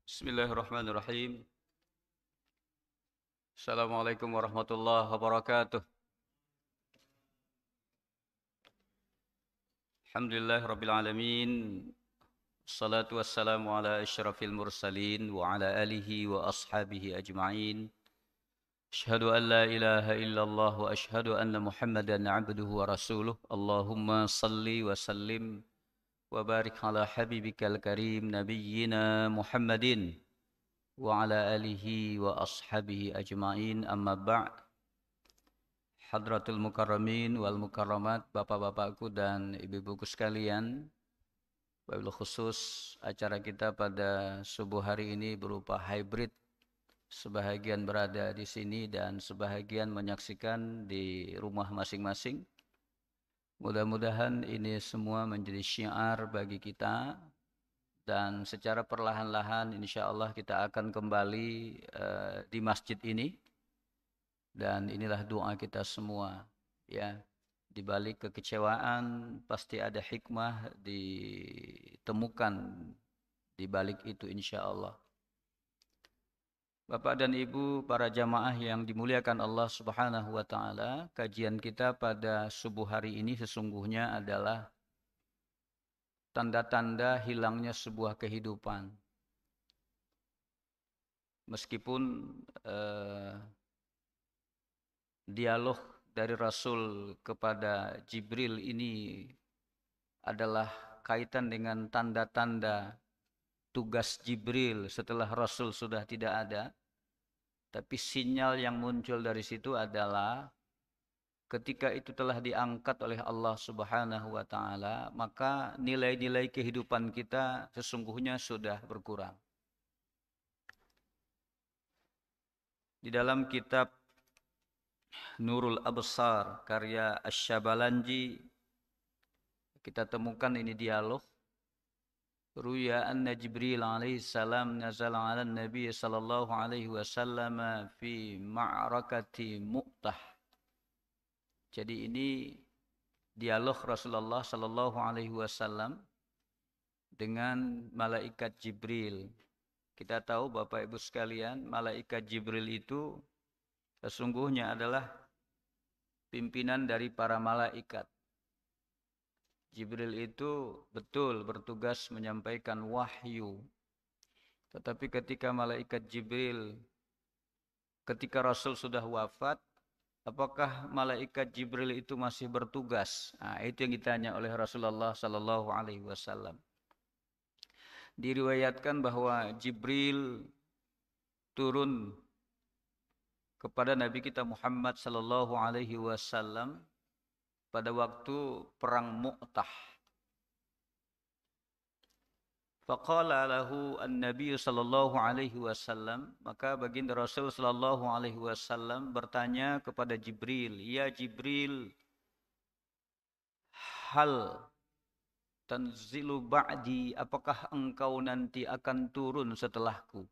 Bismillahirrahmanirrahim. Assalamualaikum warahmatullahi wabarakatuh. Alhamdulillah rabbil alamin. Assalatu wassalamu ala asyrafil mursalin wa ala alihi wa ashabihi ajma'in. Asyhadu an la ilaha illallah wa asyhadu anna Muhammadan abduhu wa rasuluh. Allahumma salli wa sallim wa barik ala habibikal karim nabiyyina Muhammadin wa ala alihi wa ashabihi ajma'in. Amma ba'd. Hadratul Mukarramin wal Mukarramat, bapak-bapakku dan ibu-ibuku sekalian, wabil khusus acara kita pada subuh hari ini berupa hybrid. Sebahagian berada di sini dan sebahagian menyaksikan di rumah masing-masing. Mudah-mudahan ini semua menjadi syiar bagi kita dan secara perlahan-lahan insya Allah kita akan kembali di masjid ini. Dan inilah doa kita semua, ya. Di balik kekecewaan pasti ada hikmah ditemukan di balik itu insya Allah. Bapak dan Ibu para jamaah yang dimuliakan Allah Subhanahu wa taala, kajian kita pada subuh hari ini sesungguhnya adalah tanda-tanda hilangnya sebuah kehidupan. Meskipun dialog dari Rasul kepada Jibril ini adalah kaitan dengan tanda-tanda tugas Jibril setelah Rasul sudah tidak ada. Tapi sinyal yang muncul dari situ adalah ketika itu telah diangkat oleh Allah Subhanahu wa taala, maka nilai-nilai kehidupan kita sesungguhnya sudah berkurang. Di dalam kitab Nurul Absar karya Asy-Syabalanji kita temukan ini dialog. Ruya anna Jibril alaihi salam nazala 'ala Nabi sallallahu alaihi wasallam fi ma'rakati Mu'tah. Jadi ini dialog Rasulullah sallallahu alaihi wasallam dengan malaikat Jibril. Kita tahu Bapak Ibu sekalian, malaikat Jibril itu sesungguhnya adalah pimpinan dari para malaikat. Jibril itu betul bertugas menyampaikan wahyu. Tetapi ketika malaikat Jibril, ketika Rasul sudah wafat, apakah malaikat Jibril itu masih bertugas? Nah, itu yang ditanya oleh Rasulullah sallallahu alaihi wasallam. Diriwayatkan bahwa Jibril turun kepada Nabi kita Muhammad sallallahu alaihi wasallam pada waktu perang Mu'tah. Faqala lahu an-nabiy sallallahu alaihi wasallam, maka baginda Rasul sallallahu alaihi wasallam bertanya kepada Jibril, "Ya Jibril, hal tanzilu ba'di, apakah engkau nanti akan turun setelahku?"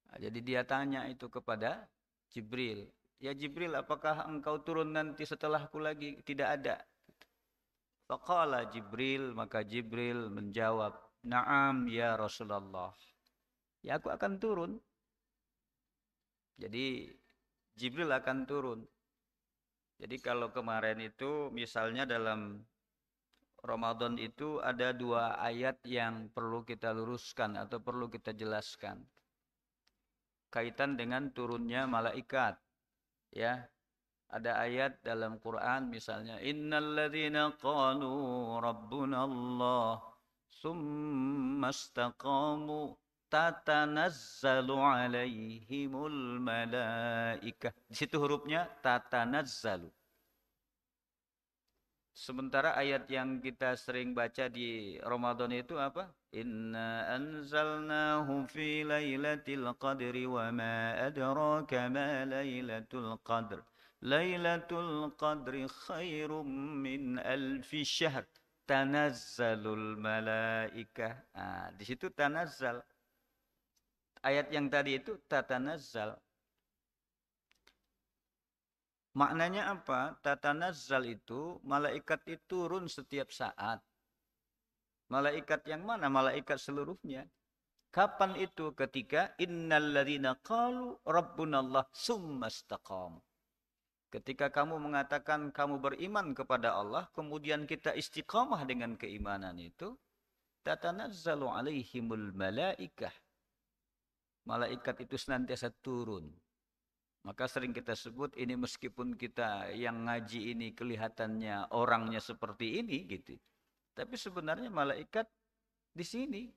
Nah, jadi dia tanya itu kepada Jibril. Ya Jibril, apakah engkau turun nanti setelahku lagi? Tidak ada. Faqala Jibril, maka Jibril menjawab, "Na'am ya Rasulullah." Ya aku akan turun. Jadi Jibril akan turun. Jadi kalau kemarin itu misalnya dalam Ramadan itu ada 2 ayat yang perlu kita luruskan atau perlu kita jelaskan. Kaitan dengan turunnya malaikat. Ya, ada ayat dalam Quran misalnya, innalladzina qalu rabbuna Allah summa istaqamu tatanazzalu alaihimul malaikah. Di situ hurufnya tatanazzalu. Sementara ayat yang kita sering baca di Ramadan itu apa? Inna anzalnahu fi lailatul qadri wa ma adraka ma lailatul qadr. Lailatul qadri khairum min alfi syahr. Tanazzalul malaikah. Nah, di situ tanazzal. Ayat yang tadi itu tatanazzal. Maknanya apa? Tatanazzal itu malaikat itu turun setiap saat. Malaikat yang mana? Malaikat seluruhnya. Kapan itu? Ketika innalladzina qalu rabbunallah summastaqamu. Ketika kamu mengatakan kamu beriman kepada Allah, kemudian kita istiqamah dengan keimanan itu, tatanazzalu alaihimul malaikah. Malaikat itu senantiasa turun. Maka sering kita sebut ini meskipun kita yang ngaji ini kelihatannya orangnya seperti ini gitu. Tapi sebenarnya malaikat di sini.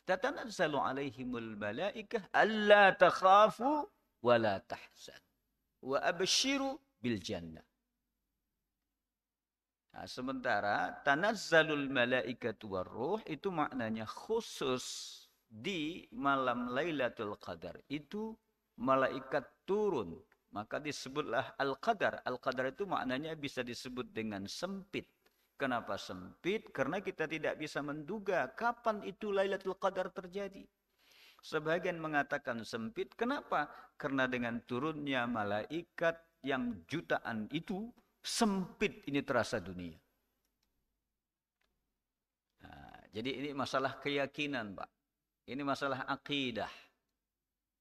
Tatanazzalu alaihimul malaikah alla takhafu wa la tahzan wa abshiru bil jannah. Nah, sementara tanazzalul malaikatu warruh itu maknanya khusus di malam Lailatul Qadar. Itu malaikat turun. Maka disebutlah Al-Qadar. Al-Qadar itu maknanya bisa disebut dengan sempit. Kenapa sempit? Karena kita tidak bisa menduga kapan itu Lailatul Qadar terjadi. Sebagian mengatakan sempit. Kenapa? Karena dengan turunnya malaikat yang jutaan itu, sempit ini terasa dunia. Nah, jadi ini masalah keyakinan, Pak. Ini masalah akidah.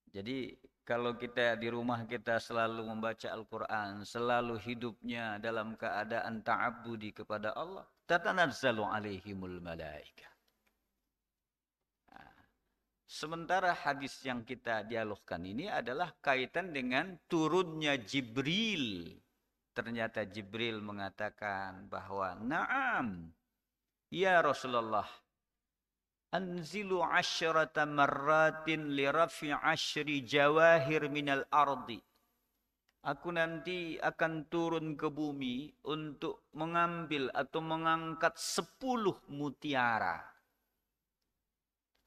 Jadi kalau kita di rumah kita selalu membaca Al-Quran, selalu hidupnya dalam keadaan ta'abbudi kepada Allah, tatanazzalu alaihimul malaikah. Nah, sementara hadis yang kita dialogkan ini adalah kaitan dengan turunnya Jibril. Ternyata Jibril mengatakan bahwa na'am, ya Rasulullah, anzilu asyrata marratin li rafi asyri jawahir minal ardi. Aku nanti akan turun ke bumi untuk mengambil atau mengangkat 10 mutiara.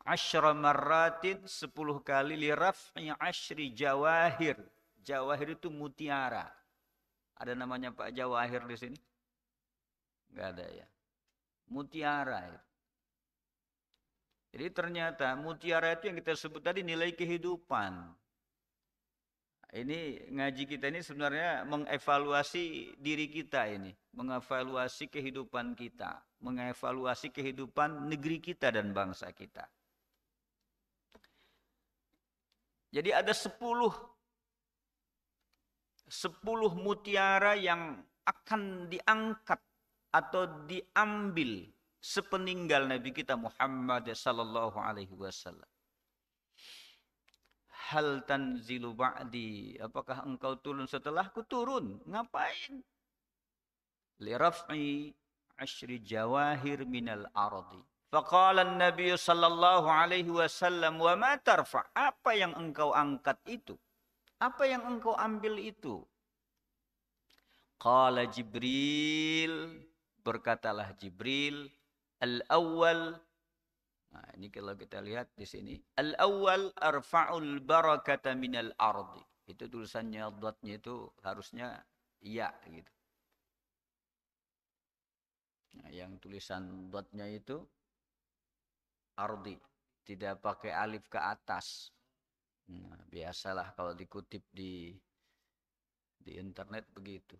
Asyra marratin 10 kali li rafi asyri jawahir. Jawahir itu mutiara. Ada namanya Pak Jawahir di sini? Enggak ada ya. Mutiara itu. Jadi ternyata mutiara itu yang kita sebut tadi nilai kehidupan. Ini ngaji kita ini sebenarnya mengevaluasi diri kita ini. Mengevaluasi kehidupan kita. Mengevaluasi kehidupan negeri kita dan bangsa kita. Jadi ada 10 mutiara yang akan diangkat atau diambil sepeninggal Nabi kita Muhammad sallallahu alaihi wasallam. Hal tanzilu ba'di, apakah engkau turun setelahku? Turun. Ngapain? Li raf'i asyri jawahir minal ardi. Faqala an-nabiy sallallahu alaihi wasallam, wa ma tarfa? Apa yang engkau angkat itu? Apa yang engkau ambil itu? Qala Jibril, berkatalah Jibril, al-awwal, nah ini kalau kita lihat di sini, al-awwal arfa'ul barakata minal ardi. Itu tulisannya dotnya itu harusnya ya gitu. Nah, yang tulisan dotnya itu ardi, tidak pakai alif ke atas. Nah, biasalah kalau dikutip di internet begitu.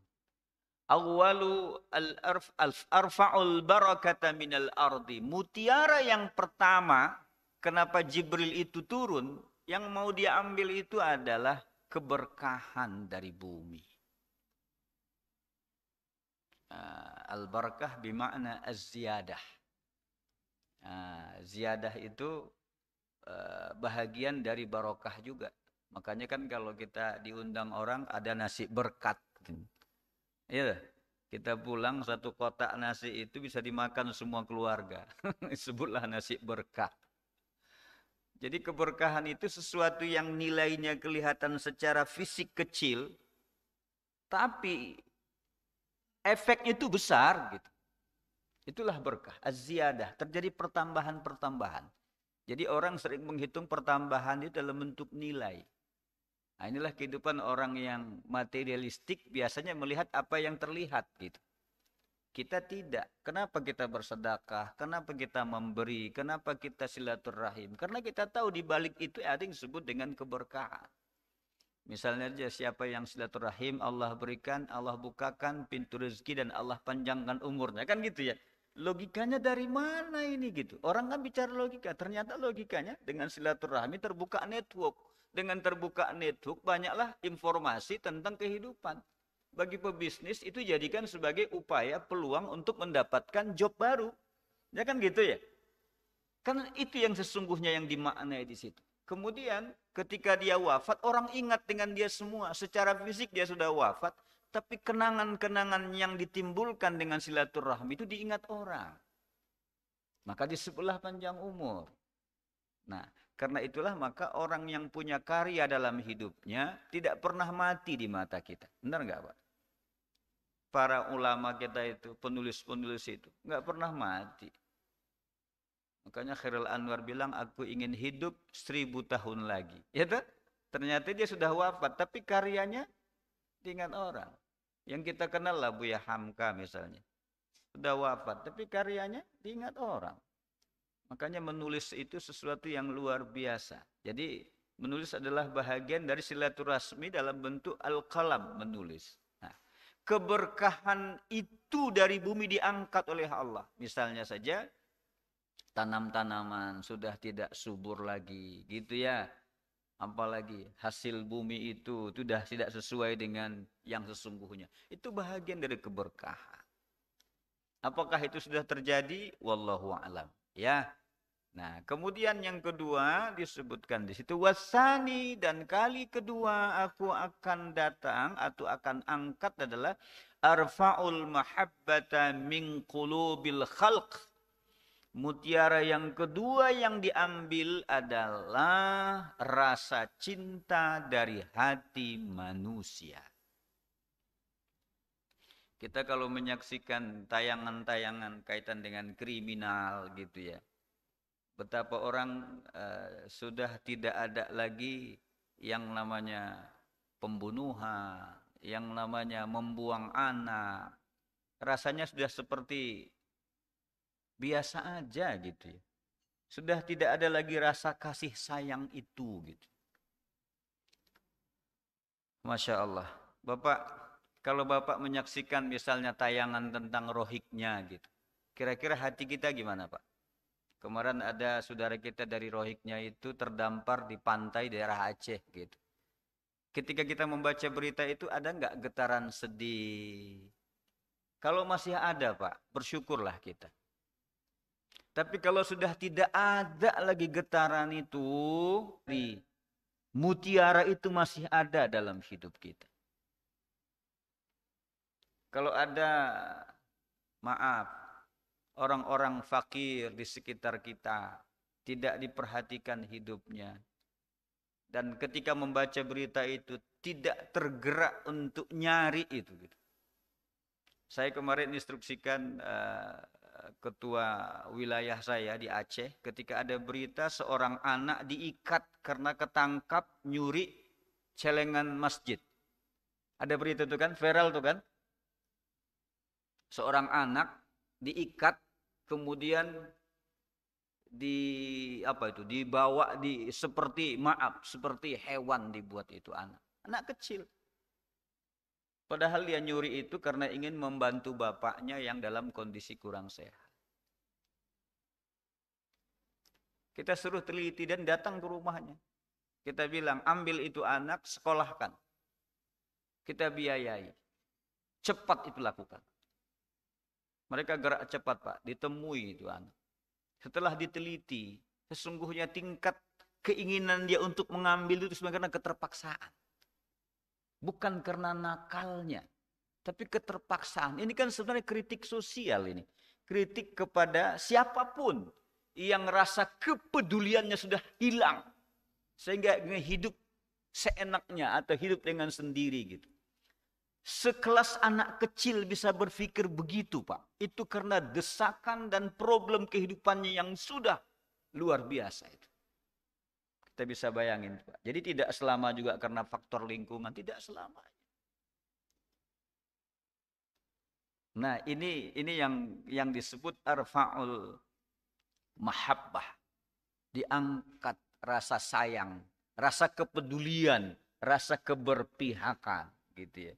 Awwalu al-arfa'ul barakata minal ardi. Mutiara yang pertama, kenapa Jibril itu turun, yang mau dia ambil itu adalah keberkahan dari bumi. Al-barakah bermakna az-ziyadah. Ziyadah itu bahagian dari barokah juga. Makanya kan kalau kita diundang orang ada nasi berkat. Iya, kita pulang 1 kotak nasi itu bisa dimakan semua keluarga. Sebutlah nasi berkah. Jadi keberkahan itu sesuatu yang nilainya kelihatan secara fisik kecil, tapi efeknya itu besar gitu. Itulah berkah, az-ziyadah, terjadi pertambahan-pertambahan. Jadi orang sering menghitung pertambahan itu dalam bentuk nilai. Nah, inilah kehidupan orang yang materialistik, biasanya melihat apa yang terlihat gitu. Kita tidak. Kenapa kita bersedekah? Kenapa kita memberi? Kenapa kita silaturahim? Karena kita tahu di balik itu ada yang disebut dengan keberkahan. Misalnya aja siapa yang silaturahim, Allah berikan, Allah bukakan pintu rezeki dan Allah panjangkan umurnya. Kan gitu ya. Logikanya dari mana ini gitu? Orang kan bicara logika, ternyata logikanya dengan silaturahmi terbuka network. Dengan terbuka network banyaklah informasi tentang kehidupan. Bagi pebisnis itu jadikan sebagai upaya peluang untuk mendapatkan job baru. Ya kan gitu ya? Kan itu yang sesungguhnya yang dimaknai di situ. Kemudian ketika dia wafat, orang ingat dengan dia semua. Secara fisik dia sudah wafat, tapi kenangan-kenangan yang ditimbulkan dengan silaturahmi itu diingat orang. Maka disebutlah panjang umur. Nah, karena itulah maka orang yang punya karya dalam hidupnya tidak pernah mati di mata kita. Benar nggak Pak? Para ulama kita itu, penulis-penulis itu, nggak pernah mati. Makanya Khairul Anwar bilang, aku ingin hidup 1000 tahun lagi. Ya tuh? Ternyata dia sudah wafat, tapi karyanya diingat orang. Yang kita kenal lah Buya Hamka misalnya. Sudah wafat, tapi karyanya diingat orang. Makanya menulis itu sesuatu yang luar biasa. Jadi menulis adalah bahagian dari silaturahmi dalam bentuk al-qalam menulis. Nah, keberkahan itu dari bumi diangkat oleh Allah. Misalnya saja, tanam-tanaman sudah tidak subur lagi, gitu ya. Apalagi hasil bumi itu sudah tidak sesuai dengan yang sesungguhnya. Itu bahagian dari keberkahan. Apakah itu sudah terjadi? Wallahu a'lam. Ya. Nah, kemudian yang kedua disebutkan di situ wasani, dan kali kedua aku akan datang atau akan angkat adalah arfa'ul mahabbata min qulubil khalq. Mutiara yang kedua yang diambil adalah rasa cinta dari hati manusia. Kita kalau menyaksikan tayangan-tayangan kaitan dengan kriminal gitu ya. Betapa orang sudah tidak ada lagi yang namanya pembunuhan, yang namanya membuang anak. Rasanya sudah seperti biasa aja gitu ya. Sudah tidak ada lagi rasa kasih sayang itu gitu. Masya Allah. Bapak, kalau Bapak menyaksikan misalnya tayangan tentang Rohingya gitu. Kira-kira hati kita gimana Pak? Kemarin ada saudara kita dari Rohingya itu terdampar di pantai daerah Aceh gitu. Ketika kita membaca berita itu ada nggak getaran sedih? Kalau masih ada Pak, bersyukurlah kita. Tapi kalau sudah tidak ada lagi getaran itu, mutiara itu masih ada dalam hidup kita. Kalau ada, maaf, orang-orang fakir di sekitar kita, tidak diperhatikan hidupnya. Dan ketika membaca berita itu, tidak tergerak untuk nyari itu. Saya kemarin instruksikan ketua wilayah saya di Aceh, ketika ada berita seorang anak diikat karena ketangkap nyuri celengan masjid. Ada berita itu kan, viral itu kan. Seorang anak diikat, kemudian dibawa seperti hewan dibuat itu anak kecil. Padahal dia nyuri itu karena ingin membantu bapaknya yang dalam kondisi kurang sehat. Kita suruh teliti dan datang ke rumahnya. Kita bilang, ambil itu anak, sekolahkan. Kita biayai. Cepat itu lakukan. Mereka gerak cepat Pak, ditemui itu anak. Setelah diteliti, sesungguhnya tingkat keinginan dia untuk mengambil itu sebenarnya karena keterpaksaan. Bukan karena nakalnya, tapi keterpaksaan. Ini kan sebenarnya kritik sosial ini. Kritik kepada siapapun yang rasa kepeduliannya sudah hilang. Sehingga hidup seenaknya atau hidup dengan sendiri gitu. Sekelas anak kecil bisa berpikir begitu Pak. Itu karena desakan dan problem kehidupannya yang sudah luar biasa itu. Kita bisa bayangin Pak. Jadi tidak selama juga karena faktor lingkungan. Tidak selamanya. Nah ini yang disebut arfa'ul mahabbah. Diangkat rasa sayang. Rasa kepedulian. Rasa keberpihakan. Gitu ya.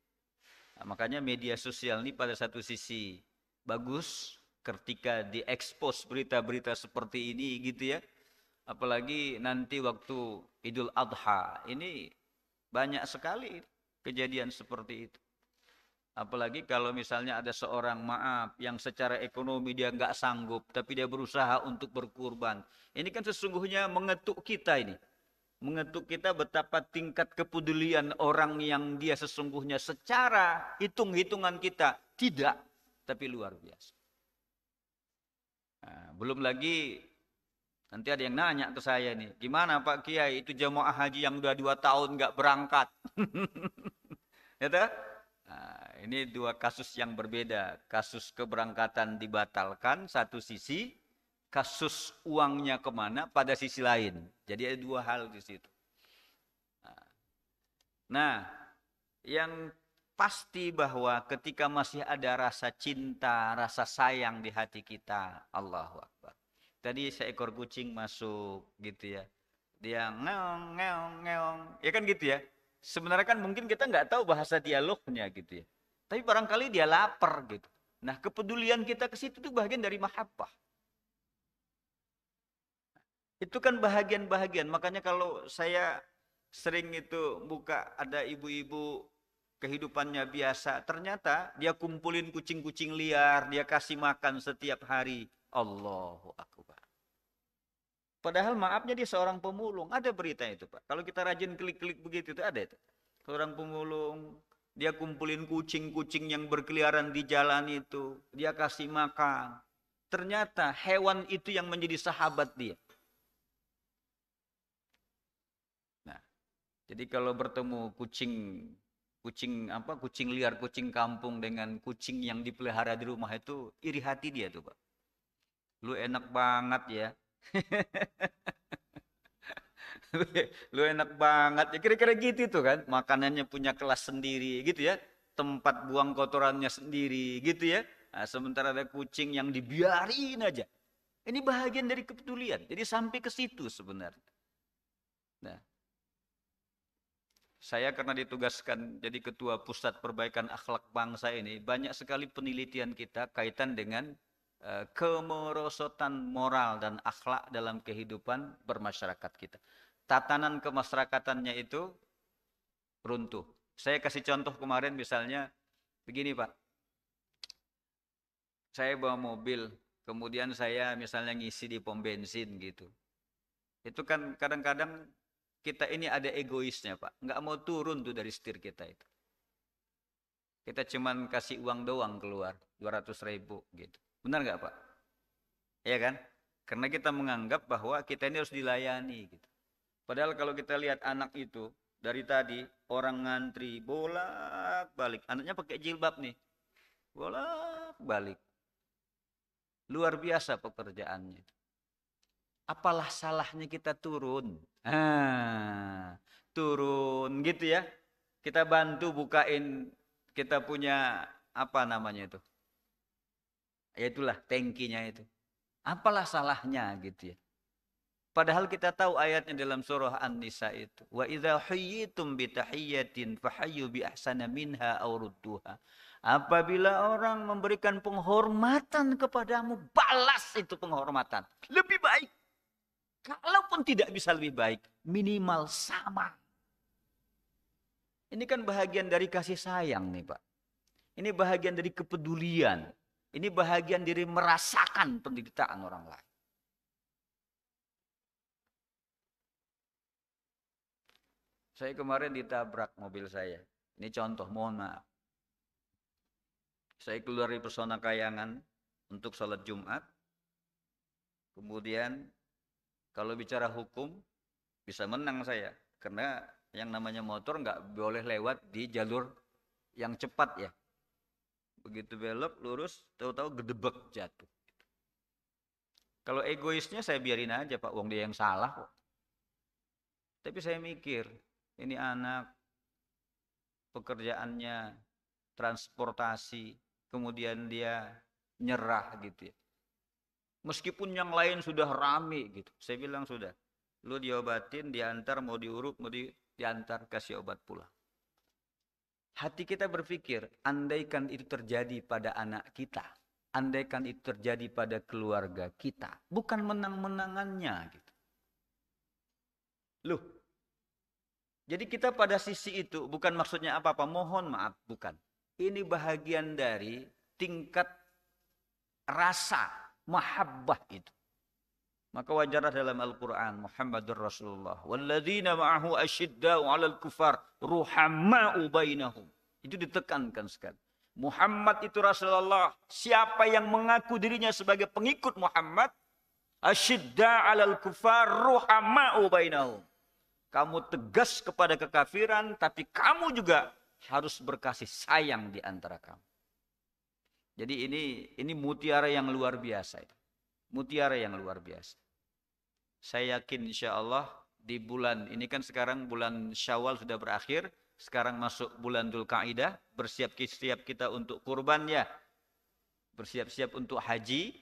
Nah, makanya media sosial ini pada satu sisi bagus, ketika diekspos berita-berita seperti ini gitu ya. Apalagi nanti waktu Idul Adha, ini banyak sekali kejadian seperti itu. Apalagi kalau misalnya ada seorang maaf yang secara ekonomi dia nggak sanggup, tapi dia berusaha untuk berkurban. Ini kan sesungguhnya mengetuk kita ini. Mengetuk kita betapa tingkat kepedulian orang yang dia sesungguhnya secara hitung-hitungan kita tidak, tapi luar biasa. Nah, belum lagi nanti ada yang nanya ke saya nih, gimana Pak Kiai itu jamaah haji yang udah 2 tahun nggak berangkat? Ya toh? Nah, ini dua kasus yang berbeda. Kasus keberangkatan dibatalkan satu sisi, kasus uangnya kemana pada sisi lain. Jadi ada dua hal di situ. Nah, yang pasti bahwa ketika masih ada rasa cinta, rasa sayang di hati kita, Allahu Akbar. Tadi seekor kucing masuk gitu ya. Dia ngeong, ngeong, ngeong. Ya kan gitu ya. Sebenarnya kan mungkin kita nggak tahu bahasa dialognya gitu ya. Tapi barangkali dia lapar gitu. Nah, kepedulian kita ke situ itu bagian dari mahabbah. Itu kan bahagian-bahagian. Makanya kalau saya sering itu buka ada ibu-ibu kehidupannya biasa. Ternyata dia kumpulin kucing-kucing liar. Dia kasih makan setiap hari. Allahu Akbar. Padahal maafnya dia seorang pemulung. Ada berita itu Pak. Kalau kita rajin klik-klik begitu itu ada itu. Seorang pemulung. Dia kumpulin kucing-kucing yang berkeliaran di jalan itu. Dia kasih makan. Ternyata hewan itu yang menjadi sahabat dia. Nah, jadi kalau bertemu kucing liar, kucing kampung dengan kucing yang dipelihara di rumah itu iri hati dia tuh Pak. Lu enak banget ya. Lu enak banget ya kira-kira gitu tuh kan, makanannya punya kelas sendiri gitu ya, tempat buang kotorannya sendiri gitu ya. Nah, sementara ada kucing yang dibiarin aja. Ini bahagian dari kepedulian, jadi sampai ke situ sebenarnya. Nah, saya karena ditugaskan jadi ketua pusat perbaikan akhlak bangsa ini, banyak sekali penelitian kita kaitan dengan kemerosotan moral dan akhlak dalam kehidupan bermasyarakat kita. Tatanan kemasyarakatannya itu runtuh. Saya kasih contoh kemarin misalnya begini Pak. Saya bawa mobil, kemudian saya misalnya ngisi di pom bensin gitu. Itu kan kadang-kadang kita ini ada egoisnya Pak. Nggak mau turun tuh dari setir kita itu. Kita cuman kasih uang doang keluar, 200.000 gitu. Benar nggak Pak? Iya kan? Karena kita menganggap bahwa kita ini harus dilayani gitu. Padahal kalau kita lihat anak itu, dari tadi orang ngantri bolak-balik. Anaknya pakai jilbab nih. Bolak-balik. Luar biasa pekerjaannya. Apalah salahnya kita turun? Turun gitu ya. Kita bantu bukain, kita punya apa namanya itu? Ya itulah tangkinya itu. Apalah salahnya gitu ya. Padahal kita tahu ayatnya dalam surah An-Nisa itu. Wa idza huyyitum bi tahiyyatin fahayyu bi ahsana minha aw rudduha. Apabila orang memberikan penghormatan kepadamu, balas itu penghormatan. Lebih baik. Kalaupun tidak bisa lebih baik, minimal sama. Ini kan bahagian dari kasih sayang nih Pak. Ini bahagian dari kepedulian. Ini bahagian dari merasakan penderitaan orang lain. Saya kemarin ditabrak mobil saya. Ini contoh, mohon maaf. Saya keluar dari Pesona Kayangan untuk sholat Jumat. Kemudian kalau bicara hukum bisa menang saya. Karena yang namanya motor nggak boleh lewat di jalur yang cepat ya. Begitu belok lurus, tahu-tahu gedebek jatuh. Kalau egoisnya saya biarin aja Pak, wong dia yang salah kok. Tapi saya mikir, ini anak pekerjaannya transportasi, kemudian dia nyerah gitu ya. Meskipun yang lain sudah rame gitu. Saya bilang sudah, lu diobatin, diantar, mau diurut, mau diantar, kasih obat pulang. Hati kita berpikir, andaikan itu terjadi pada anak kita, andaikan itu terjadi pada keluarga kita, bukan menang-menangannya gitu. Loh, jadi kita pada sisi itu bukan maksudnya apa-apa, mohon maaf, bukan. Ini bahagian dari tingkat rasa mahabbah itu. Maka wajarlah dalam Al-Quran, Muhammadur Rasulullah. Walladzina ma'ahu asyidda'u 'alal kufar, ruhamma'u bainahum. Itu ditekankan sekali. Muhammad itu Rasulullah. Siapa yang mengaku dirinya sebagai pengikut Muhammad, asyidda'u 'alal kufar, ruhamma'u bainahum. Kamu tegas kepada kekafiran, tapi kamu juga harus berkasih sayang di antara kamu. Jadi ini mutiara yang luar biasa. Mutiara yang luar biasa. Saya yakin insya Allah di bulan, ini kan sekarang bulan Syawal sudah berakhir. Sekarang masuk bulan Dzulqa'dah. Bersiap-siap kita untuk kurban ya. Bersiap-siap untuk haji.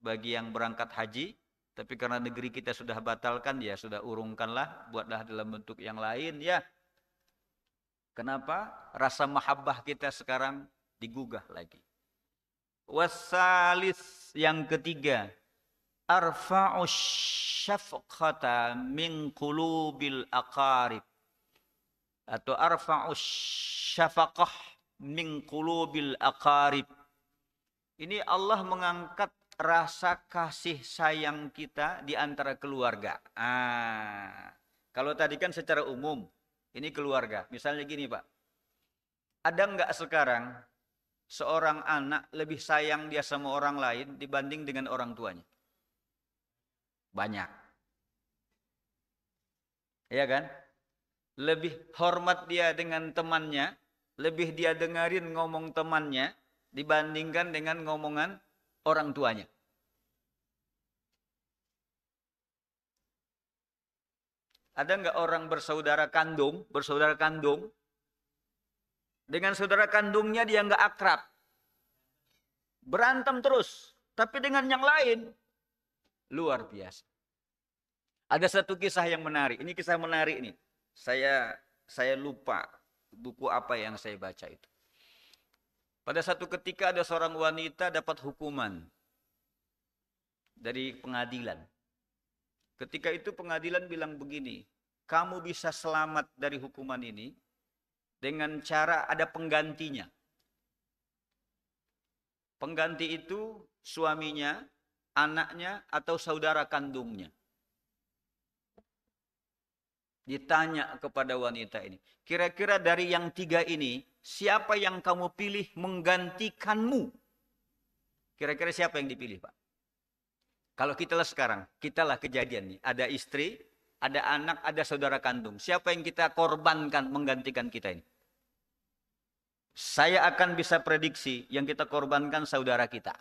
Bagi yang berangkat haji. Tapi karena negeri kita sudah batalkan ya sudah urungkanlah. Buatlah dalam bentuk yang lain ya. Kenapa? Rasa mahabbah kita sekarang digugah lagi. Wasalis yang ketiga. Arfa'us syafqata min qulubil aqarib. Atau arfa'us syafaqah min qulubil aqarib. Ini Allah mengangkat rasa kasih sayang kita di antara keluarga. Kalau tadi kan secara umum, ini keluarga. Misalnya gini Pak, ada enggak sekarang seorang anak lebih sayang dia sama orang lain dibanding dengan orang tuanya? Banyak. Iya kan? Lebih hormat dia dengan temannya, lebih dia dengerin ngomong temannya dibandingkan dengan ngomongan orang tuanya. Ada enggak orang bersaudara kandung dengan saudara kandungnya dia enggak akrab. Berantem terus, tapi dengan yang lain luar biasa. Ada satu kisah yang menarik. Ini kisah menarik nih. Saya lupa buku apa yang saya baca itu. Pada satu ketika ada seorang wanita dapat hukuman dari pengadilan. Ketika itu pengadilan bilang begini, kamu bisa selamat dari hukuman ini dengan cara ada penggantinya. Pengganti itu suaminya, anaknya, atau saudara kandungnya. Ditanya kepada wanita ini, kira-kira dari yang tiga ini, siapa yang kamu pilih menggantikanmu? Kira-kira siapa yang dipilih, Pak? Kalau kita lah sekarang, kita lah kejadian nih. Ada istri, ada anak, ada saudara kandung. Siapa yang kita korbankan menggantikan kita ini? Saya akan bisa prediksi yang kita korbankan saudara kita.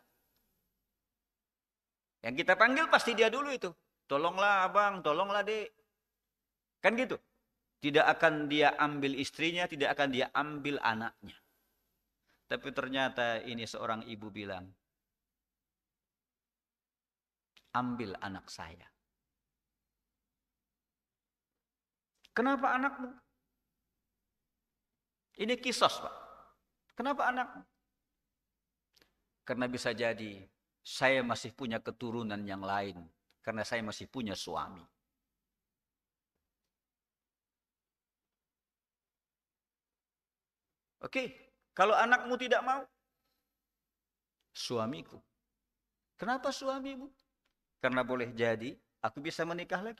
Yang kita panggil pasti dia dulu itu. Tolonglah abang, tolonglah dek. Kan gitu. Tidak akan dia ambil istrinya, tidak akan dia ambil anaknya. Tapi ternyata ini seorang ibu bilang, ambil anak saya. Kenapa anakmu? Ini kisos, Pak. Kenapa anakmu? Karena bisa jadi saya masih punya keturunan yang lain. Karena saya masih punya suami. Oke, kalau anakmu tidak mau, suamiku. Kenapa suamimu? Karena boleh jadi aku bisa menikah lagi.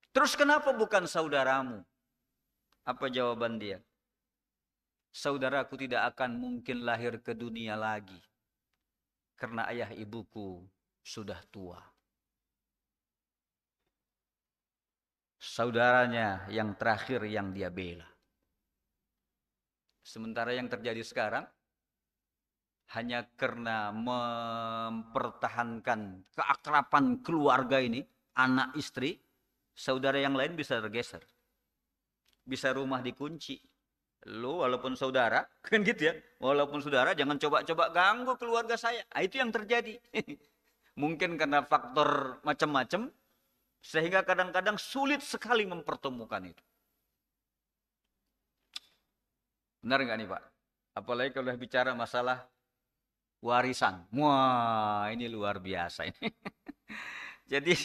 Terus kenapa bukan saudaramu? Apa jawaban dia? Saudaraku tidak akan mungkin lahir ke dunia lagi. Karena ayah ibuku sudah tua. Saudaranya yang terakhir yang dia bela. Sementara yang terjadi sekarang, hanya karena mempertahankan keakraban keluarga ini, anak istri, saudara yang lain bisa tergeser. Bisa rumah dikunci. Lu walaupun saudara, kan gitu ya. Walaupun saudara jangan coba-coba ganggu keluarga saya. Itu yang terjadi. Mungkin karena faktor macam-macam, sehingga kadang-kadang sulit sekali mempertemukan itu. Benar nggak nih Pak? Apalagi kalau bicara masalah warisan. Wah, ini luar biasa ini. Jadi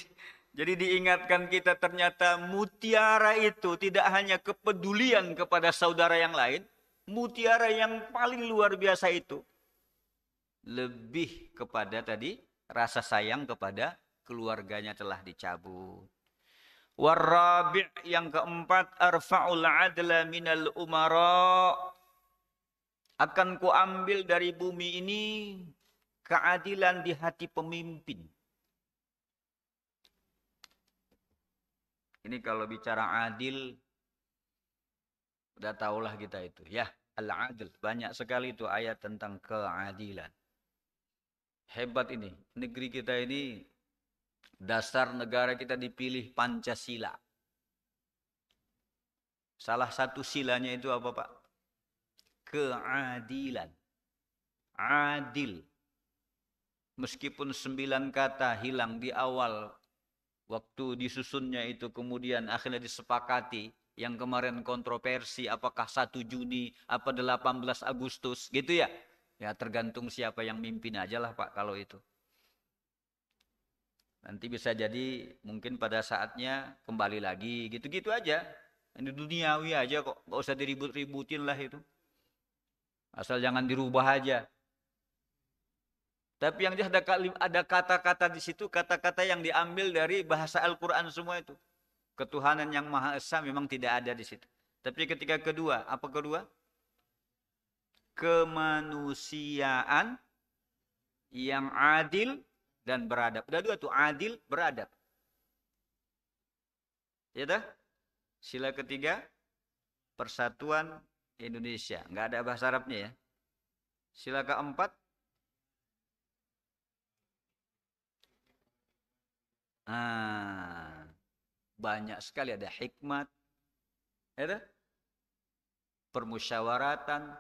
jadi diingatkan kita ternyata mutiara itu tidak hanya kepedulian kepada saudara yang lain, mutiara yang paling luar biasa itu lebih kepada tadi rasa sayang kepada keluarganya telah dicabut. Warabi' yang keempat, arfa'ul adla minal umara. Akan kuambil dari bumi ini keadilan di hati pemimpin. Ini kalau bicara adil, udah tahulah kita itu. Ya, al-adil. Banyak sekali itu ayat tentang keadilan. Hebat ini. Negeri kita ini, dasar negara kita dipilih Pancasila. Salah satu silanya itu apa, Pak? Keadilan. Adil. Meskipun 9 kata hilang di awal, waktu disusunnya itu kemudian akhirnya disepakati. Yang kemarin kontroversi apakah 1 Juni, apa 18 Agustus, gitu ya. Ya tergantung siapa yang mimpin aja lah Pak kalau itu. Nanti bisa jadi mungkin pada saatnya kembali lagi, gitu-gitu aja. Ini duniawi aja kok, nggak usah diribut-ributin lah itu. Asal jangan dirubah aja. Tapi yang jelas ada kata-kata di situ, kata-kata yang diambil dari bahasa Al-Quran semua itu. Ketuhanan yang Maha Esa memang tidak ada di situ. Tapi ketika kedua, apa kedua? Kemanusiaan yang adil dan beradab. Udah dua tuh, adil, beradab. Ya dah? Sila ketiga, Persatuan Indonesia. Nggak ada bahasa Arabnya ya. Sila keempat, banyak sekali ada hikmat, ya, permusyawaratan,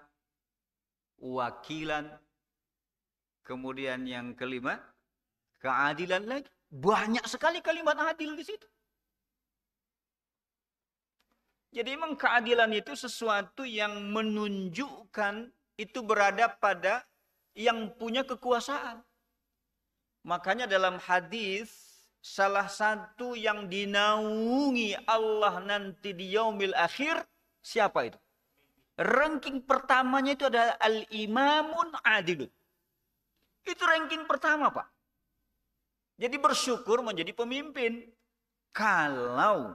wakilan, kemudian yang kelima keadilan lagi. Banyak sekali kalimat adil di situ. Jadi memang keadilan itu sesuatu yang menunjukkan itu berada pada yang punya kekuasaan. Makanya dalam hadis salah satu yang dinaungi Allah nanti di yaumil akhir, siapa itu? Ranking pertamanya itu adalah al-imamun adilun. Itu ranking pertama, Pak. Jadi bersyukur menjadi pemimpin. Kalau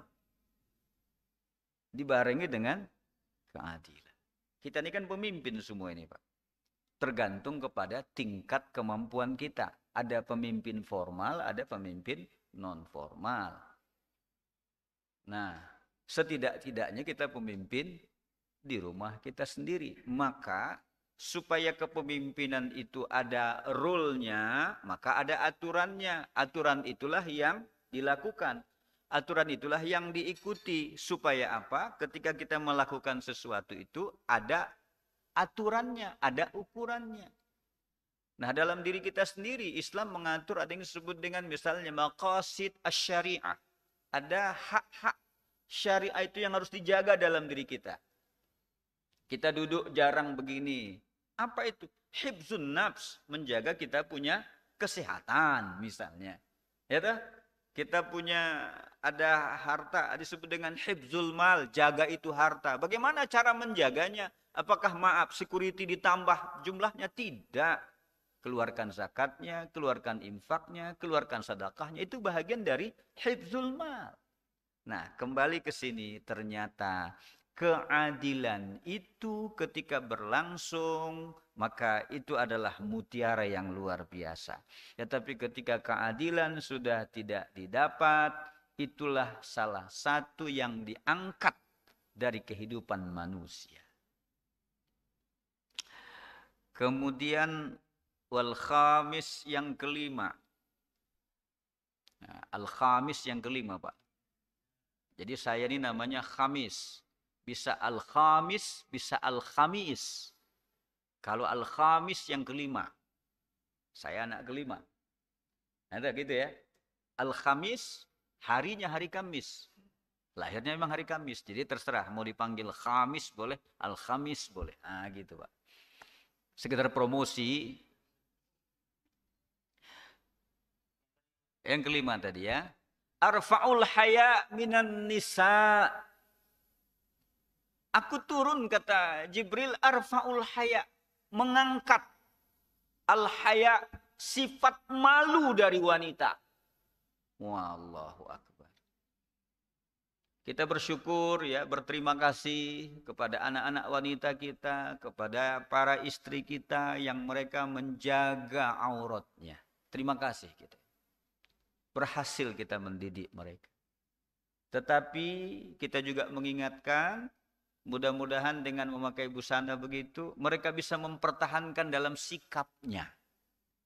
dibarengi dengan keadilan. Kita ini kan pemimpin semua ini, Pak. Tergantung kepada tingkat kemampuan kita. Ada pemimpin formal, ada pemimpin non formal. Nah, setidak-tidaknya kita pemimpin di rumah kita sendiri. Maka supaya kepemimpinan itu ada rule-nya, maka ada aturannya. Aturan itulah yang dilakukan. Aturan itulah yang diikuti. Supaya apa? Ketika kita melakukan sesuatu itu ada aturannya, ada ukurannya. Nah, dalam diri kita sendiri, Islam mengatur ada yang disebut dengan misalnya maqasid asy-syariah. Ada hak-hak syariah itu yang harus dijaga dalam diri kita. Kita duduk jarang begini. Apa itu? Hifzun nafs, menjaga kita punya kesehatan misalnya. Ya toh? Kita punya ada harta disebut dengan hifzul mal, jaga itu harta. Bagaimana cara menjaganya? Apakah maaf security ditambah jumlahnya? Tidak. Keluarkan zakatnya, keluarkan infaknya, keluarkan sedekahnya. Itu bahagian dari hifzul mal. Nah, kembali ke sini ternyata keadilan itu ketika berlangsung, maka itu adalah mutiara yang luar biasa. Ya, tapi ketika keadilan sudah tidak didapat, itulah salah satu yang diangkat dari kehidupan manusia. Kemudian wal khamis yang kelima. Nah, al khamis yang kelima, Pak. Jadi saya ini namanya khamis. Bisa al khamis, bisa al khamis. Kalau al khamis yang kelima. Saya anak kelima. Ada gitu ya. Al khamis, harinya hari Kamis. Lahirnya memang hari Kamis. Jadi terserah mau dipanggil khamis boleh, al khamis boleh. Ah gitu, Pak. sekedar promosi. Yang kelima tadi ya. Arfa'ul haya minan nisa. Aku turun kata Jibril, arfa'ul haya, mengangkat al haya, sifat malu dari wanita. Wallahu akbar. Kita bersyukur ya, berterima kasih kepada anak-anak wanita kita, kepada para istri kita yang mereka menjaga auratnya. Terima kasih kita. Berhasil kita mendidik mereka. Tetapi kita juga mengingatkan, mudah-mudahan dengan memakai busana begitu, mereka bisa mempertahankan dalam sikapnya.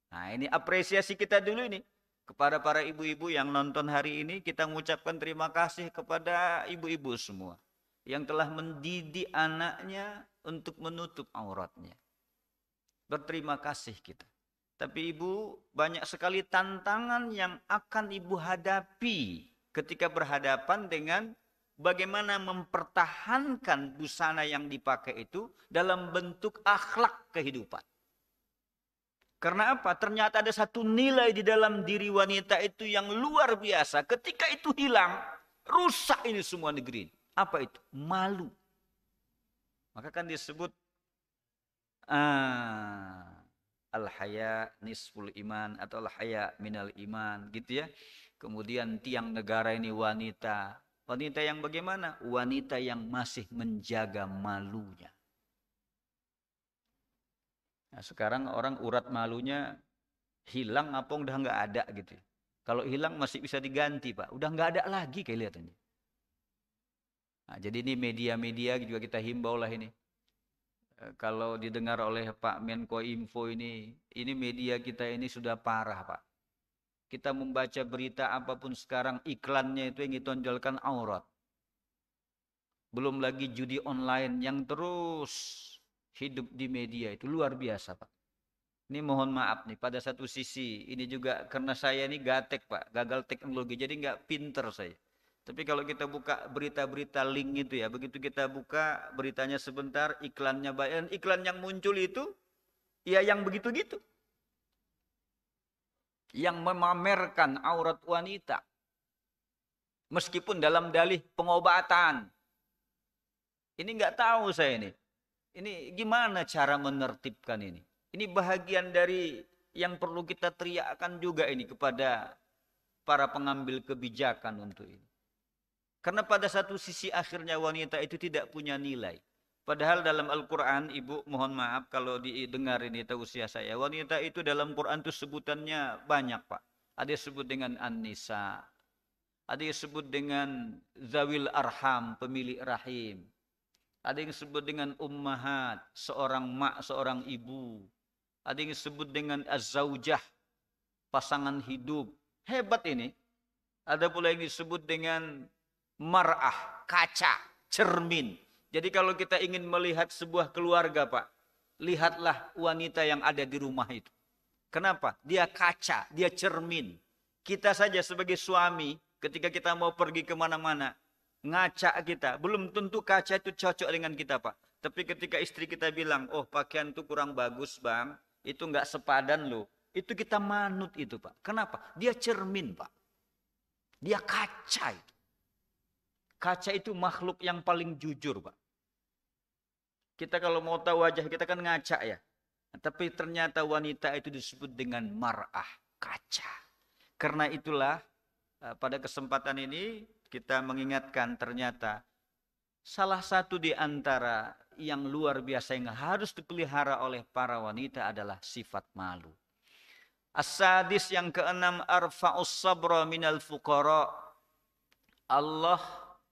Nah, ini apresiasi kita dulu ini. Kepada para ibu-ibu yang nonton hari ini, kita mengucapkan terima kasih kepada ibu-ibu semua. Yang telah mendidik anaknya untuk menutup auratnya. Berterima kasih kita. Tapi ibu, banyak sekali tantangan yang akan ibu hadapi ketika berhadapan dengan bagaimana mempertahankan busana yang dipakai itu dalam bentuk akhlak kehidupan. Karena apa? Ternyata ada satu nilai di dalam diri wanita itu yang luar biasa. Ketika itu hilang, rusak ini semua negeri. Apa itu? Malu. Maka kan disebut al-haya nisful iman atau al-haya minal iman gitu ya. Kemudian tiang negara ini wanita. Wanita yang bagaimana? Wanita yang masih menjaga malunya. Nah, sekarang orang urat malunya hilang apa udah nggak ada gitu. Kalau hilang masih bisa diganti Pak. Udah nggak ada lagi kelihatannya. Nah, jadi ini media-media juga kita himbau lah ini. Kalau didengar oleh Pak Menko Info ini media kita ini sudah parah Pak. Kita membaca berita apapun sekarang iklannya itu yang ditonjolkan aurat. Belum lagi judi online yang terus hidup di media itu luar biasa Pak. Ini mohon maaf nih, pada satu sisi ini juga karena saya ini gatek Pak, gagal teknologi jadi nggak pinter saya. Tapi kalau kita buka berita-berita link itu ya, begitu kita buka beritanya sebentar, iklannya banyak, iklan yang muncul itu ya yang begitu-gitu. Yang memamerkan aurat wanita. Meskipun dalam dalih pengobatan. Ini nggak tahu saya ini. Ini gimana cara menertibkan ini? Ini bahagian dari yang perlu kita teriakkan juga ini kepada para pengambil kebijakan untuk ini. Karena pada satu sisi akhirnya wanita itu tidak punya nilai. Padahal dalam Al-Quran, ibu mohon maaf kalau didengar ini tausiah saya. Wanita itu dalam Quran itu sebutannya banyak Pak. Ada yang sebut dengan An-Nisa. Ada yang sebut dengan Zawil Arham, pemilik rahim. Ada yang disebut dengan ummahat, seorang mak, seorang ibu. Ada yang disebut dengan az-zaujah, pasangan hidup. Hebat ini. Ada pula yang disebut dengan mar'ah, kaca, cermin. Jadi kalau kita ingin melihat sebuah keluarga Pak, lihatlah wanita yang ada di rumah itu. Kenapa? Dia kaca, dia cermin. Kita saja sebagai suami, ketika kita mau pergi kemana-mana, ngaca kita. Belum tentu kaca itu cocok dengan kita Pak. Tapi ketika istri kita bilang, oh pakaian itu kurang bagus Bang, itu nggak sepadan loh. Itu kita manut itu Pak. Kenapa? Dia cermin Pak. Dia kaca itu. Kaca itu makhluk yang paling jujur Pak. Kita kalau mau tahu wajah kita kan ngaca ya. Tapi ternyata wanita itu disebut dengan mar'ah, kaca. Karena itulah pada kesempatan ini kita mengingatkan ternyata salah satu di antara yang luar biasa yang harus dipelihara oleh para wanita adalah sifat malu. As-sadis yang keenam, arfa'us sabra minal fuqara. Allah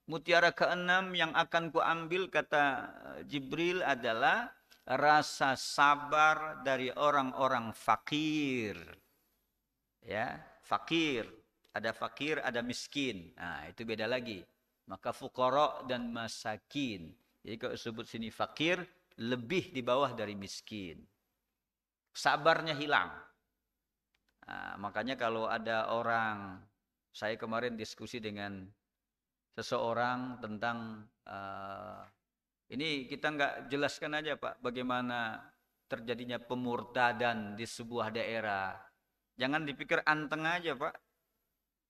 mutiara keenam yang akan kuambil kata Jibril adalah rasa sabar dari orang-orang fakir. Ya, fakir. Ada fakir, ada miskin. Nah, itu beda lagi. Maka fuqara dan masakin. Jadi kalau sebut sini fakir, lebih di bawah dari miskin. Sabarnya hilang. Nah, makanya kalau ada orang, saya kemarin diskusi dengan seseorang tentang ini kita nggak jelaskan aja Pak, bagaimana terjadinya pemurtadan di sebuah daerah. Jangan dipikir anteng aja, Pak.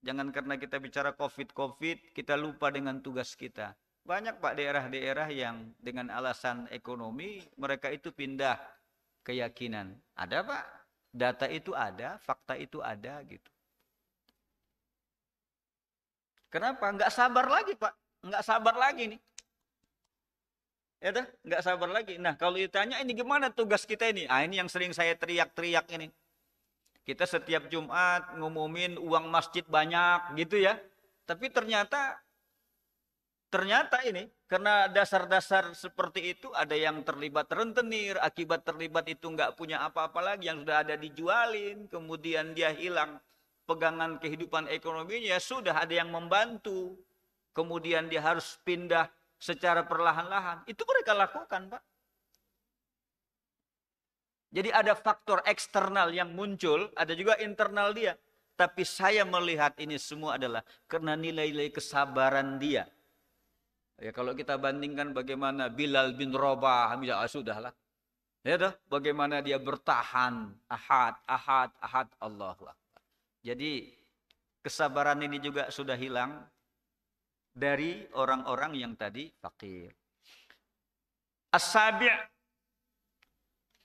Jangan karena kita bicara COVID, kita lupa dengan tugas kita. Banyak, Pak, daerah-daerah yang dengan alasan ekonomi, mereka itu pindah keyakinan. Ada, Pak. Data itu ada, fakta itu ada, gitu. Kenapa? Nggak sabar lagi, Pak. Nggak sabar lagi nih. Ya dah, nggak sabar lagi. Nah, kalau ditanya ini gimana tugas kita ini? Ah, ini yang sering saya teriak-teriak ini. Kita setiap Jumat ngumumin uang masjid banyak gitu ya. Tapi ternyata ini karena dasar-dasar seperti itu ada yang terlibat rentenir, akibat terlibat itu nggak punya apa-apa lagi yang sudah ada dijualin, kemudian dia hilang pegangan kehidupan ekonominya, sudah ada yang membantu, kemudian dia harus pindah secara perlahan-lahan. Itu mereka lakukan, Pak. Jadi ada faktor eksternal yang muncul, ada juga internal dia. Tapi saya melihat ini semua adalah karena nilai-nilai kesabaran dia. Ya, kalau kita bandingkan bagaimana Bilal bin Rabah, ya sudahlah. Ya dah, bagaimana dia bertahan, ahad, Allahu Akbar. Jadi kesabaran ini juga sudah hilang dari orang-orang yang tadi fakir. As-sabi'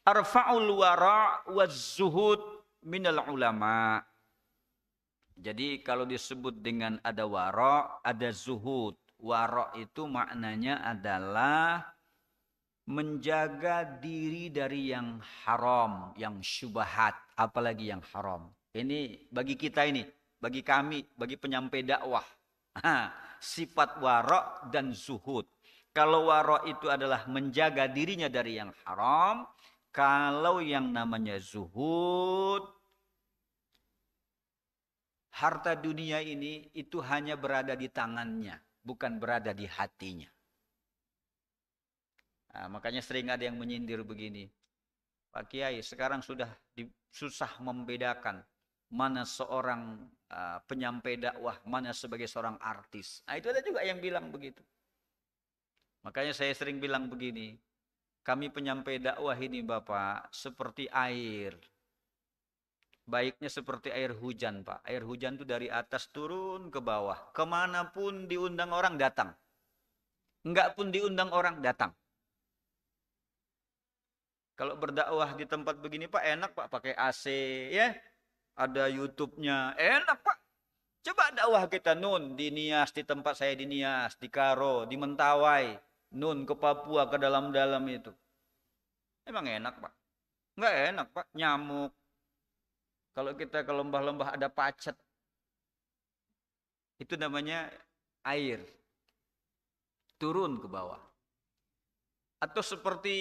arfa'ul wara' waz-zuhud minal ulama. Jadi kalau disebut dengan ada wara', ada zuhud. Wara' itu maknanya adalah menjaga diri dari yang haram, yang syubhat, apalagi yang haram. Ini bagi kita ini, bagi kami, bagi penyampai dakwah. Sifat wara' dan zuhud. Kalau wara' itu adalah menjaga dirinya dari yang haram, kalau yang namanya zuhud, harta dunia ini itu hanya berada di tangannya, bukan berada di hatinya. Nah, makanya sering ada yang menyindir begini. Pak Kiai, sekarang sudah susah membedakan mana seorang penyampai dakwah, mana sebagai seorang artis. Nah, itu ada juga yang bilang begitu. Makanya saya sering bilang begini, kami penyampai dakwah ini Bapak, seperti air. Baiknya seperti air hujan, Pak. Air hujan itu dari atas turun ke bawah. Kemanapun diundang orang datang. Enggak pun diundang orang datang. Kalau berdakwah di tempat begini Pak, enak Pak, pakai AC ya. Ada YouTube-nya, enak Pak. Coba dakwah kita nun di Nias, di tempat saya di Nias, di Karo, di Mentawai, nun ke Papua, ke dalam-dalam itu. Emang enak Pak? Enggak enak Pak, nyamuk. Kalau kita ke lembah-lembah ada pacet. Itu namanya air. Turun ke bawah. Atau seperti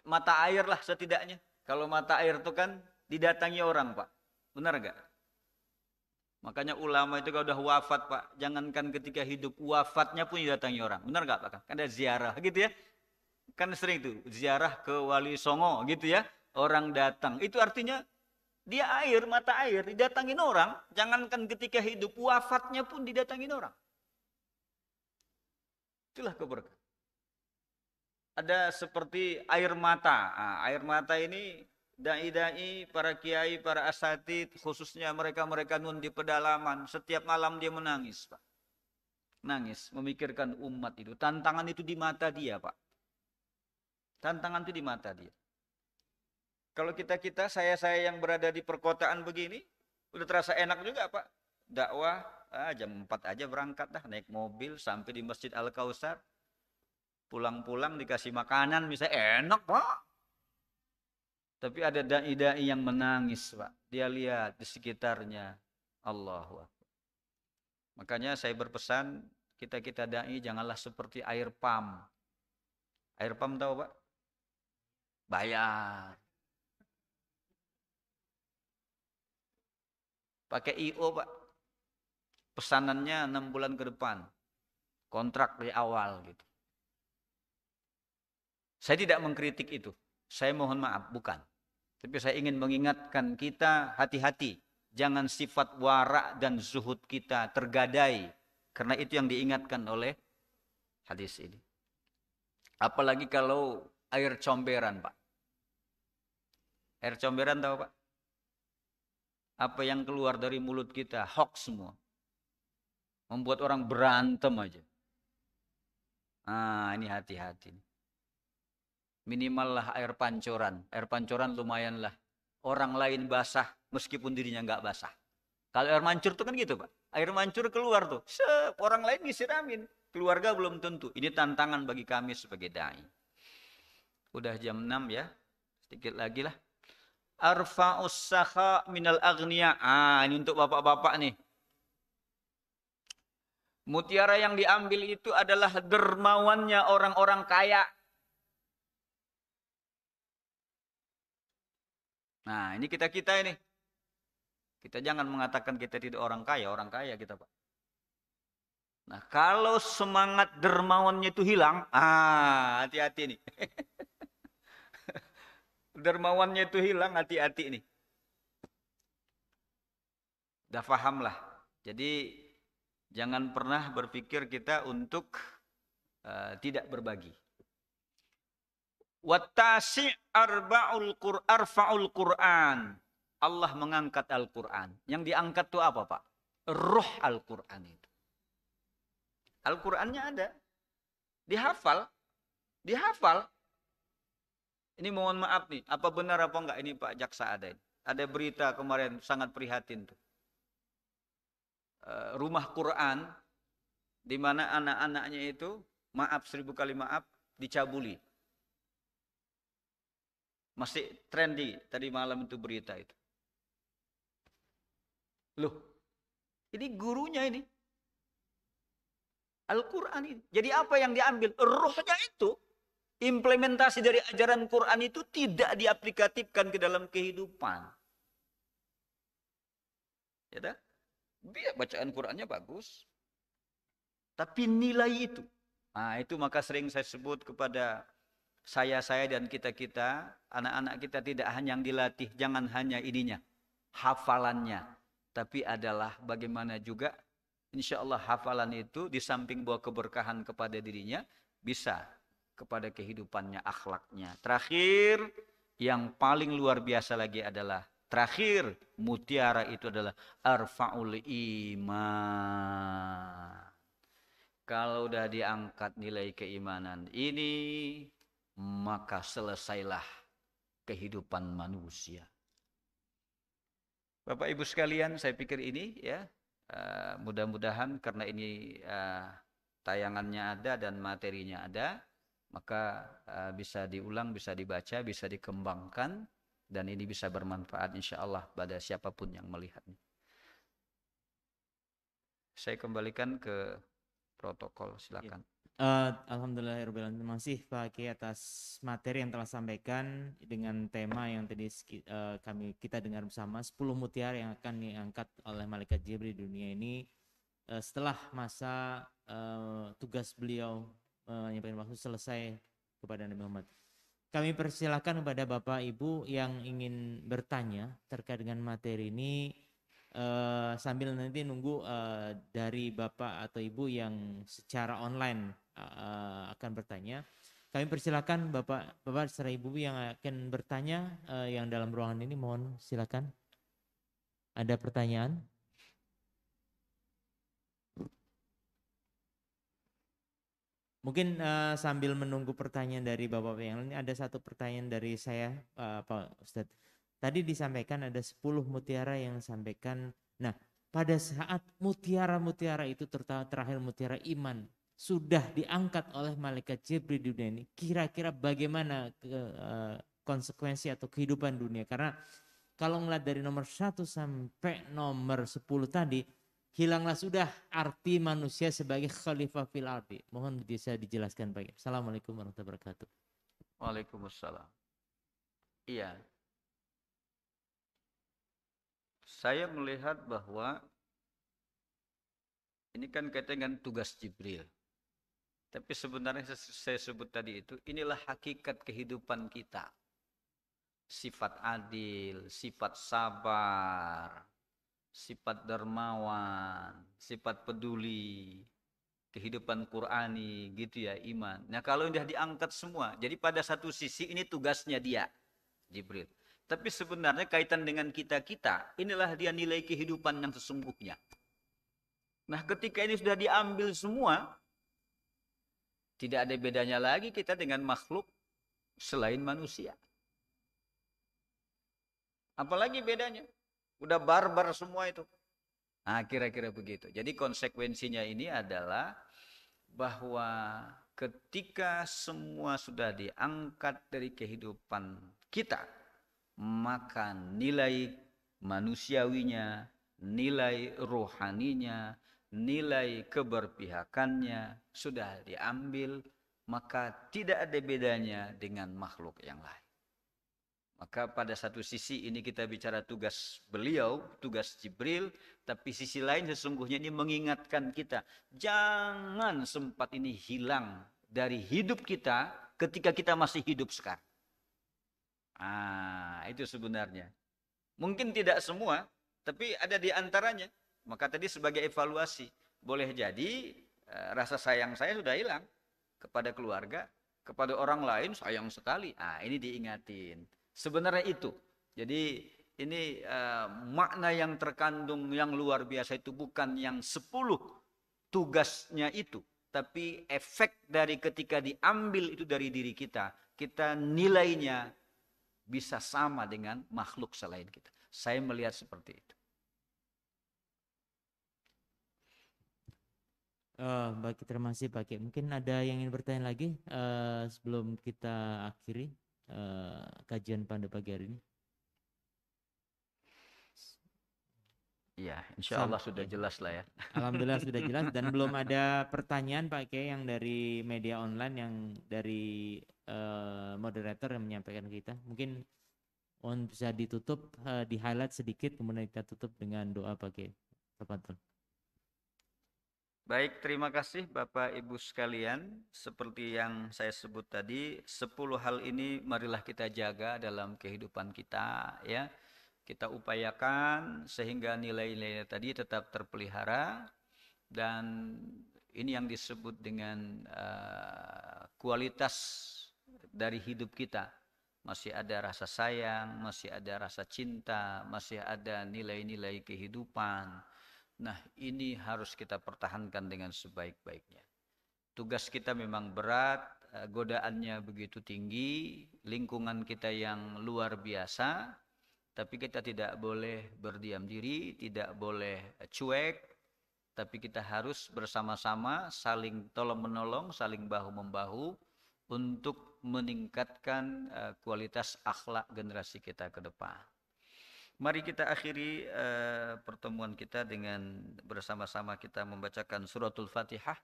mata air lah setidaknya. Kalau mata air itu kan didatangi orang Pak. Benar gak? Makanya ulama itu kalau udah wafat Pak, jangankan ketika hidup, wafatnya pun didatangi orang. Benar gak Pak? Kan ada ziarah gitu ya. Kan sering tuh ziarah ke Wali Songo gitu ya. Orang datang. Itu artinya dia air, mata air, didatangin orang. Jangankan ketika hidup, wafatnya pun didatangin orang. Itulah keberkahan. Ada seperti air mata. Nah, air mata ini dai-dai, para kiai, para asatid, khususnya mereka-mereka nun di pedalaman, setiap malam dia menangis, Pak. Nangis, memikirkan umat itu. Tantangan itu di mata dia, Pak. Tantangan itu di mata dia. Kalau kita-kita, saya yang berada di perkotaan begini, udah terasa enak juga, Pak. Dakwah, jam 4 aja berangkat dah, naik mobil sampai di Masjid Al-Kautsar. Pulang-pulang dikasih makanan, misalnya enak, Pak. Tapi ada dai-dai yang menangis, Pak. Dia lihat di sekitarnya. Allahu Akbar. Makanya saya berpesan, kita-kita dai janganlah seperti air pam. Air pam tahu, Pak? Bayar. Pakai IO, Pak. Pesanannya 6 bulan ke depan. Kontrak di awal gitu. Saya tidak mengkritik itu. Saya mohon maaf, bukan. Tapi saya ingin mengingatkan kita hati-hati. Jangan sifat wara dan zuhud kita tergadai. Karena itu yang diingatkan oleh hadis ini. Apalagi kalau air comberan, Pak. Air comberan tahu Pak? Apa yang keluar dari mulut kita, hoax semua. Membuat orang berantem aja. Ah, ini hati-hati. Minimal lah air pancoran. Air pancoran lumayan lah. Orang lain basah, meskipun dirinya nggak basah. Kalau air mancur tuh kan gitu Pak. Air mancur keluar tuh. Orang lain disiramin. Keluarga belum tentu. Ini tantangan bagi kami sebagai da'i. Udah jam 6 ya. Sedikit lagi lah. Arfa'us sakha minal agniya. Ah, ini untuk bapak-bapak nih. Mutiara yang diambil itu adalah dermawannya orang-orang kaya. Nah, ini kita-kita ini. Kita jangan mengatakan kita tidak orang kaya kita Pak. Nah, kalau semangat dermawannya itu hilang, hati-hati nih. Dermawannya itu hilang, hati-hati nih. Udah paham lah. Jadi jangan pernah berpikir kita untuk tidak berbagi. Wattasi' arfa'ul Qur'an. Allah mengangkat Al-Quran. Yang diangkat itu apa Pak? Ruh Al-Quran itu. Al-Qurannya ada. Dihafal. Dihafal. Ini mohon maaf nih. Apa benar apa enggak ini Pak Jaksa ada ini. Ada berita kemarin sangat prihatin tuh. Rumah Quran. Di mana anak-anaknya itu, maaf 1000 kali maaf, dicabuli. Masih trendy tadi malam itu berita itu. Loh, ini gurunya ini. Al-Quran ini. Jadi apa yang diambil? Rohnya itu. Implementasi dari ajaran Quran itu tidak diaplikatifkan ke dalam kehidupan. Ya tak? Biar bacaan Qurannya bagus. Tapi nilai itu. Nah itu maka sering saya sebut kepada saya dan kita-kita. Anak-anak kita tidak hanya yang dilatih. Jangan hanya ininya. Hafalannya. Tapi adalah bagaimana juga. Insya Allah hafalan itu di samping bawa keberkahan kepada dirinya. Bisa kepada kehidupannya, akhlaknya. Terakhir, yang paling luar biasa lagi adalah terakhir, mutiara itu adalah arfa'ul iman. Kalau udah diangkat nilai keimanan ini, maka selesailah kehidupan manusia. Bapak Ibu sekalian, saya pikir ini ya, mudah-mudahan karena ini tayangannya ada dan materinya ada, maka bisa diulang, bisa dibaca, bisa dikembangkan, dan ini bisa bermanfaat insya Allah pada siapapun yang melihatnya. Saya kembalikan ke protokol, silakan. Alhamdulillahirobbilalamin. Terima kasih Pak Kiai atas materi yang telah sampaikan dengan tema yang tadi kita dengar bersama, 10 mutiara yang akan diangkat oleh malaikat Jibril di dunia ini setelah masa tugas beliau menyampaikan waktu selesai kepada Nabi Muhammad. Kami persilakan kepada Bapak Ibu yang ingin bertanya terkait dengan materi ini, sambil nanti nunggu dari Bapak atau Ibu yang secara online akan bertanya. Kami persilakan Bapak serta Ibu yang akan bertanya yang dalam ruangan ini, mohon silakan. Ada pertanyaan? Mungkin sambil menunggu pertanyaan dari Bapak yang lain, ada satu pertanyaan dari saya Pak Ustadz. Tadi disampaikan ada 10 mutiara yang disampaikan. Nah, pada saat mutiara-mutiara itu, terutama terakhir mutiara iman, sudah diangkat oleh malaikat Jibril di dunia ini, kira-kira bagaimana konsekuensi atau kehidupan dunia? Karena kalau ngeliat dari nomor 1 sampai nomor 10 tadi, hilanglah sudah arti manusia sebagai khalifah fil ardi. Mohon bisa dijelaskan Pak. Assalamualaikum warahmatullahi wabarakatuh. Waalaikumsalam. Iya. Saya melihat bahwa ini kan kaitan dengan tugas Jibril. Tapi sebenarnya saya sebut tadi itu, inilah hakikat kehidupan kita. Sifat adil, sifat sabar, sifat dermawan, sifat peduli, kehidupan Qur'ani, gitu ya, iman. Nah kalau sudah diangkat semua, jadi pada satu sisi ini tugasnya dia, Jibril. Tapi sebenarnya kaitan dengan kita-kita, inilah dia nilai kehidupan yang sesungguhnya. Nah, ketika ini sudah diambil semua, tidak ada bedanya lagi kita dengan makhluk selain manusia. Apalagi bedanya? Udah barbar semua itu. Nah, kira-kira begitu. Jadi konsekuensinya ini adalah bahwa ketika semua sudah diangkat dari kehidupan kita, maka nilai manusiawinya, nilai rohaninya, nilai keberpihakannya sudah diambil, maka tidak ada bedanya dengan makhluk yang lain. Maka pada satu sisi ini kita bicara tugas beliau, tugas Jibril, tapi sisi lain sesungguhnya ini mengingatkan kita, jangan sempat ini hilang dari hidup kita ketika kita masih hidup sekarang. Itu sebenarnya. Mungkin tidak semua, tapi ada di antaranya. Maka tadi sebagai evaluasi, boleh jadi rasa sayang saya sudah hilang kepada keluarga, kepada orang lain sayang sekali. Ini diingatin. Sebenarnya itu. Jadi ini makna yang terkandung yang luar biasa itu bukan yang 10 tugasnya itu. Tapi efek dari ketika diambil itu dari diri kita. Kita nilainya bisa sama dengan makhluk selain kita. Saya melihat seperti itu. Baik, terima kasih Pak Ki. Mungkin ada yang ingin bertanya lagi sebelum kita akhiri kajian pada pagi hari ini. Iya, insya Allah sudah jelas lah ya. Alhamdulillah sudah jelas dan belum ada pertanyaan Pak Ki yang dari media online yang dari moderator yang menyampaikan ke kita. Mungkin bisa ditutup, di highlight sedikit kemudian kita tutup dengan doa Pak Ki. Tafadhol. Baik, terima kasih Bapak Ibu sekalian. Seperti yang saya sebut tadi, 10 hal ini marilah kita jaga dalam kehidupan kita ya. Kita upayakan sehingga nilai-nilai tadi tetap terpelihara dan ini yang disebut dengan kualitas dari hidup kita. Masih ada rasa sayang, masih ada rasa cinta, masih ada nilai-nilai kehidupan. Nah, ini harus kita pertahankan dengan sebaik-baiknya. Tugas kita memang berat, godaannya begitu tinggi, lingkungan kita yang luar biasa, tapi kita tidak boleh berdiam diri, tidak boleh cuek, tapi kita harus bersama-sama saling tolong-menolong, saling bahu-membahu untuk meningkatkan kualitas akhlak generasi kita ke depan. Mari kita akhiri pertemuan kita dengan bersama-sama kita membacakan suratul Fatihah.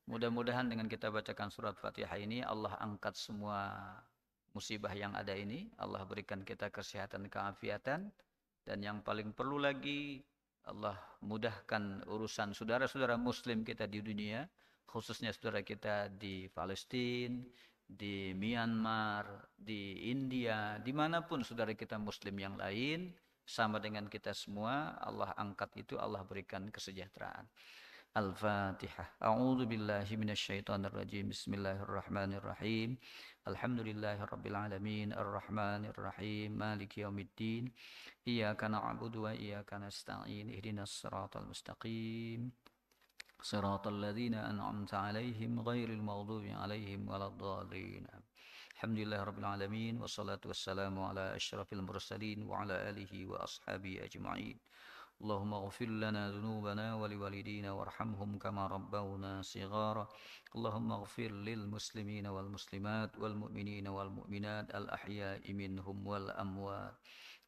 Mudah-mudahan dengan kita bacakan surat Fatihah ini Allah angkat semua musibah yang ada ini. Allah berikan kita kesehatan, keafiatan. Dan yang paling perlu lagi Allah mudahkan urusan saudara-saudara muslim kita di dunia. Khususnya saudara kita di Palestina, di Myanmar, di India, dimanapun saudara kita muslim yang lain, sama dengan kita semua, Allah angkat itu, Allah berikan kesejahteraan. Al-Fatihah. A'udzu billahi minasyaitonir rajim. Bismillahirrahmanirrahim. Alhamdulillahirabbil alamin, arrahmanir rahim, maliki yaumiddin. Iyyaka na'budu wa iyyaka nasta'in. Ihdinas siratal mustaqim. صراط الذين أنعمت عليهم غير المغضوب عليهم ولا الضالين. الحمد لله رب العالمين والصلاة والسلام على أشرف المرسلين وعلى آله وأصحابه أجمعين. اللهم اغفر لنا ذنوبنا ولوالدينا وارحمهم كما ربونا صغارا. اللهم اغفر للمسلمين والمسلمات والمؤمنين والمؤمنات الأحياء منهم والأموات.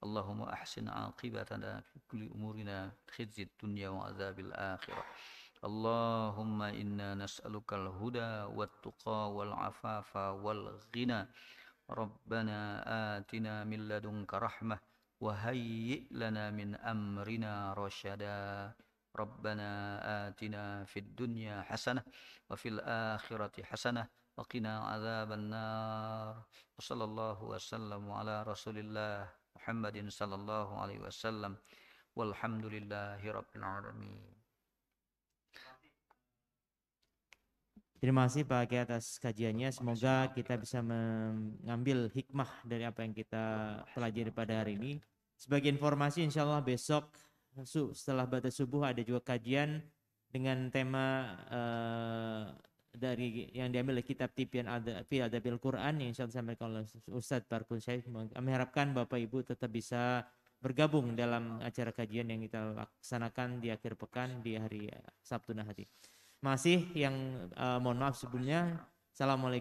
اللهم أحسن عاقبتنا في كل أمورنا خزي الدنيا وعذاب الآخرة. اللهم إنا نسألك الهدى والتقى والعفاف والغنى. ربنا آتنا من لدنك رحمة وهيئ لنا من أمرنا رشدا. ربنا آتنا في الدنيا حسنة وفي الآخرة حسنة وقنا عذاب النار. وصلى الله وسلم على رسول الله محمد صلى الله عليه وسلم والحمد لله رب العالمين. Terima kasih Pak Kiai atas kajiannya. Semoga kita bisa mengambil hikmah dari apa yang kita pelajari pada hari ini. Sebagai informasi, insya Allah besok setelah batas subuh ada juga kajian dengan tema dari yang diambil dari kitab Tibyan fi Adabil Quran yang insya Allah disampaikan oleh Ustadz Barkun Syarif. Kami harapkan Bapak Ibu tetap bisa bergabung dalam acara kajian yang kita laksanakan di akhir pekan di hari Sabtu nanti. Masih yang mohon maaf sebelumnya. Assalamualaikum.